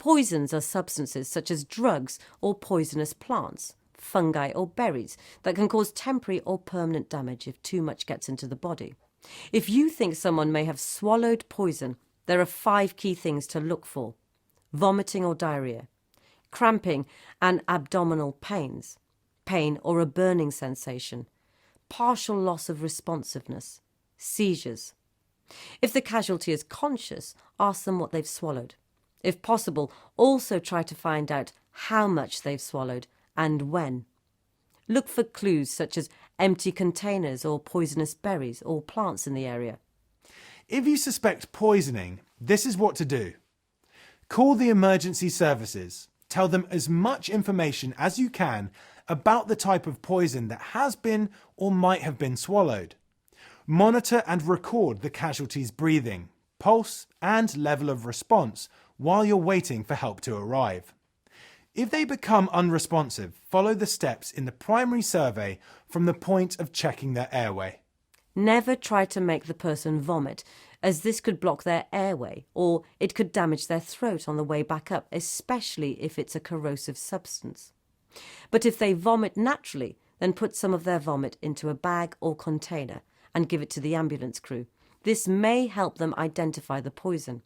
Poisons are substances such as drugs or poisonous plants, fungi or berries that can cause temporary or permanent damage if too much gets into the body. If you think someone may have swallowed poison, there are 5 key things to look for: vomiting or diarrhoea, cramping and abdominal pains, pain or a burning sensation, partial loss of responsiveness, seizures. If the casualty is conscious, ask them what they've swallowed. If possible, also try to find out how much they've swallowed and when. Look for clues such as empty containers or poisonous berries or plants in the area. If you suspect poisoning, this is what to do. Call the emergency services. Tell them as much information as you can about the type of poison that has been or might have been swallowed. Monitor and record the casualty's breathing, pulse, and level of response while you're waiting for help to arrive. If they become unresponsive, follow the steps in the primary survey from the point of checking their airway. Never try to make the person vomit, as this could block their airway or it could damage their throat on the way back up, especially if it's a corrosive substance. But if they vomit naturally, then put some of their vomit into a bag or container and give it to the ambulance crew. This may help them identify the poison.